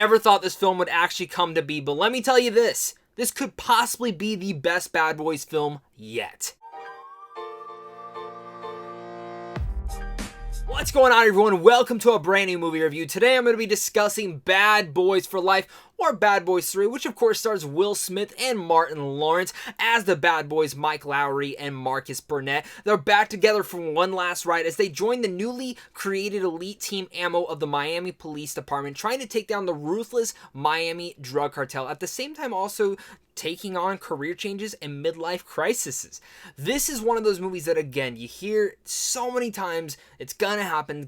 Never thought this film would actually come to be, but let me tell you this. This could possibly be the best Bad Boys film yet. What's going on, everyone? Welcome to a brand new movie review. Today I'm going to be discussing Bad Boys for Life, or Bad Boys 3, which of course stars Will Smith and Martin Lawrence as the bad boys Mike Lowery and Marcus Burnett. They're back together for one last ride as they join the newly created elite team ammo of the Miami Police Department, trying to take down the ruthless Miami drug cartel, at the same time also taking on career changes and midlife crises. This is one of those movies that, again, you hear so many times, it's gonna happen,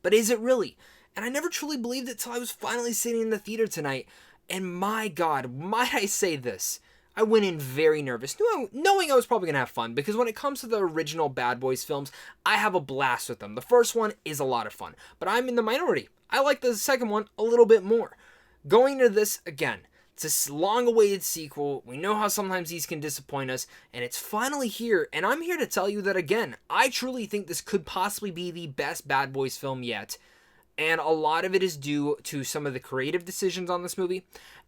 but is it really? And I never truly believed it till I was finally sitting in the theater tonight. And my God, might I say this, I went in very nervous, knowing I was probably going to have fun, because when it comes to the original Bad Boys films, I have a blast with them. The first one is a lot of fun, but I'm in the minority. I like the second one a little bit more. Going into this, again, it's a long-awaited sequel. We know how sometimes these can disappoint us, and it's finally here, and I'm here to tell you that, again, I truly think this could possibly be the best Bad Boys film yet. And a lot of it is due to some of the creative decisions on this movie,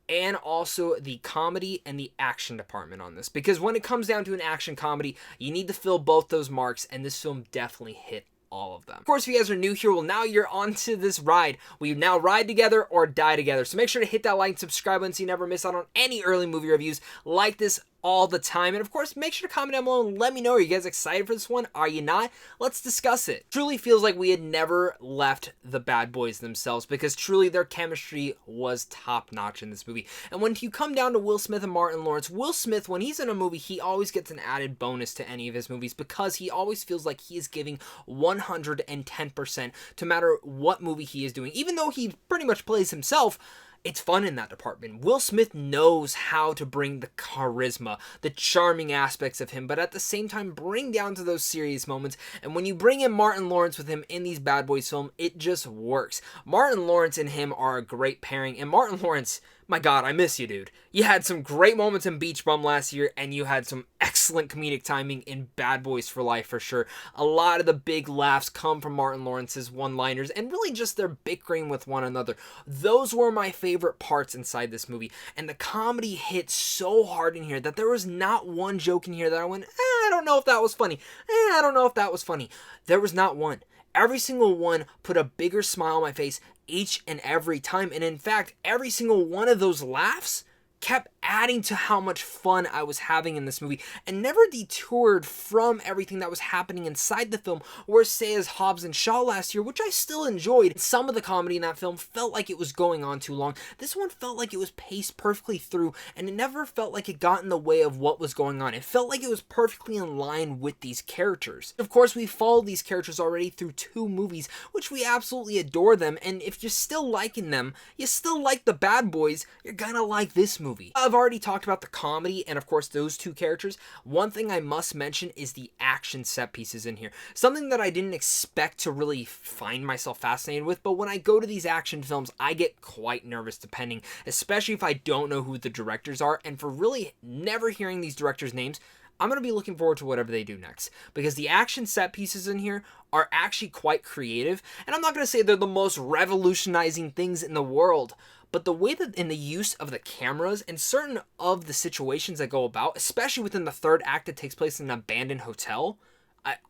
and also the comedy and the action department on this. Because when it comes down to an action comedy, you need to fill both those marks, and this film definitely hit all of them. Of course, if you guys are new here, well, now you're on to this ride. We now ride together or die together. So make sure to hit that like and subscribe button so you never miss out on any early movie reviews like this all the time. And of course, make sure to comment down below and let me know, are you guys excited for this one? Are you not? Let's discuss it. Truly feels like we had never left the Bad Boys themselves, because truly their chemistry was top notch in this movie. And when you come down to Will Smith and Martin Lawrence, Will Smith, when he's in a movie, he always gets an added bonus to any of his movies, because he always feels like he is giving 110% no matter what movie he is doing. Even though he pretty much plays himself, it's fun in that department. Will Smith knows how to bring the charisma, the charming aspects of him, but at the same time bring down to those serious moments. And when you bring in Martin Lawrence with him in these Bad Boys films, it just works. Martin Lawrence and him are a great pairing, and Martin Lawrence, my God, I miss you, dude. You had some great moments in Beach Bum last year, and you had some excellent comedic timing in Bad Boys for Life for sure. A lot of the big laughs come from Martin Lawrence's one-liners, and really just their bickering with one another. Those were my favorite parts inside this movie, and the comedy hit so hard in here that there was not one joke in here that I went, I don't know if that was funny. I don't know if that was funny. There was not one. Every single one put a bigger smile on my face each and every time. And in fact, every single one of those laughs kept adding to how much fun I was having in this movie, and never detoured from everything that was happening inside the film, or say as Hobbs and Shaw last year, which I still enjoyed. Some of the comedy in that film felt like it was going on too long. This one felt like it was paced perfectly through, and it never felt like it got in the way of what was going on. It felt like it was perfectly in line with these characters. Of course, we followed these characters already through 2 movies, which we absolutely adore them, and if you're still liking them, you still like the Bad Boys, you're gonna like this movie. I've already talked about the comedy and of course those 2 characters. One thing I must mention is the action set pieces in here. Something that I didn't expect to really find myself fascinated with, but when I go to these action films, I get quite nervous depending, especially if I don't know who the directors are, and for really never hearing these directors' names, I'm going to be looking forward to whatever they do next, because the action set pieces in here are actually quite creative, and I'm not going to say they're the most revolutionizing things in the world, but the way that in the use of the cameras and certain of the situations that go about, especially within the third act that takes place in an abandoned hotel,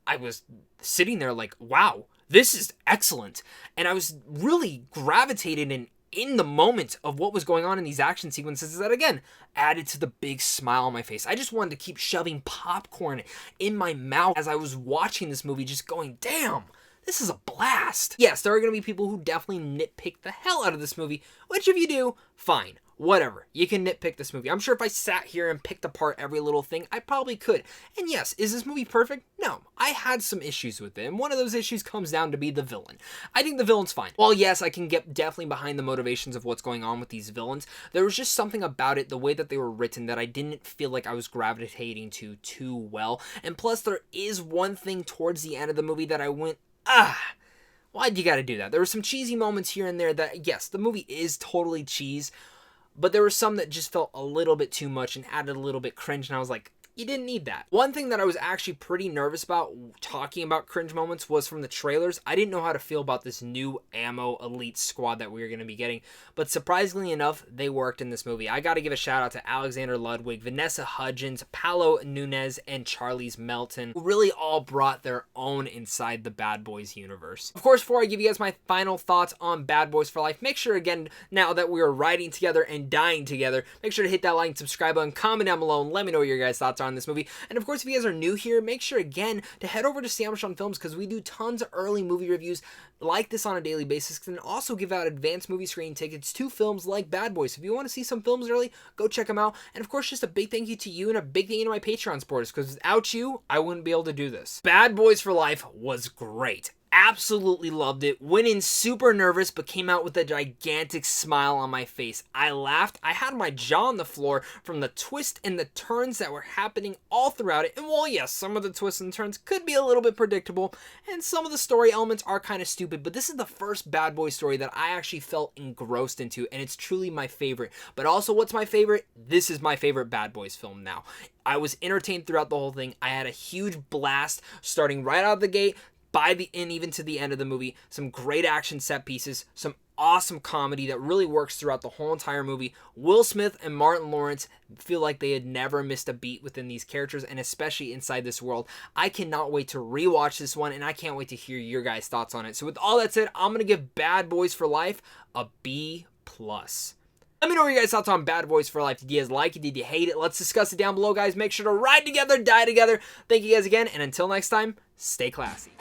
I was sitting there like, wow, this is excellent. And I was really gravitated in the moment of what was going on in these action sequences that, again, added to the big smile on my face. I just wanted to keep shoving popcorn in my mouth as I was watching this movie, just going, damn, this is a blast. Yes, there are going to be people who definitely nitpick the hell out of this movie, which if you do, fine. Whatever. You can nitpick this movie. I'm sure if I sat here and picked apart every little thing, I probably could. And yes, is this movie perfect? No. I had some issues with it, and one of those issues comes down to be the villain. I think the villain's fine. While yes, I can get definitely behind the motivations of what's going on with these villains, there was just something about it, the way that they were written, that I didn't feel like I was gravitating to too well. And plus, there is one thing towards the end of the movie that I went, why'd you gotta do that? There were some cheesy moments here and there that, yes, the movie is totally cheese, but there were some that just felt a little bit too much and added a little bit cringe, and I was like, You didn't need that. One thing that I was actually pretty nervous about talking about cringe moments was from the trailers. I didn't know how to feel about this new ammo elite squad that we were going to be getting, but surprisingly enough, they worked in this movie. I got to give a shout out to Alexander Ludwig, Vanessa Hudgens, Paola Núñez, and Charlie's Melton, who really all brought their own inside the Bad Boys universe. Of course, before I give you guys my final thoughts on Bad Boys for Life, make sure again, now that we are riding together and dying together, make sure to hit that like and subscribe button, comment down below, and let me know what your guys' thoughts are on this movie. And of course, if you guys are new here, make sure again to head over to Sandwich on Films, because we do tons of early movie reviews like this on a daily basis, and also give out advanced movie screening tickets to films like Bad Boys. So if you want to see some films early, go check them out. And of course, just a big thank you to you and a big thank you to my Patreon supporters, because without you, I wouldn't be able to do this. Bad Boys for Life was great. Absolutely loved it. Went in super nervous, but came out with a gigantic smile on my face. I laughed. I had my jaw on the floor from the twists and the turns that were happening all throughout it. And while yes, some of the twists and turns could be a little bit predictable, and some of the story elements are kind of stupid, but this is the first Bad Boy story that I actually felt engrossed into, and it's truly my favorite. But also, what's my favorite? This is my favorite Bad Boys film now. I was entertained throughout the whole thing. I had a huge blast starting right out of the gate, by the end, even to the end of the movie. Some great action set pieces, some awesome comedy that really works throughout the whole entire movie. Will Smith and Martin Lawrence feel like they had never missed a beat within these characters, and especially inside this world. I cannot wait to rewatch this one, and I can't wait to hear your guys' thoughts on it. So with all that said, I'm going to give Bad Boys for Life a B+. Let me know what your guys' thoughts on Bad Boys for Life. Did you guys like it? Did you hate it? Let's discuss it down below, guys. Make sure to ride together, die together. Thank you guys again, and until next time, stay classy.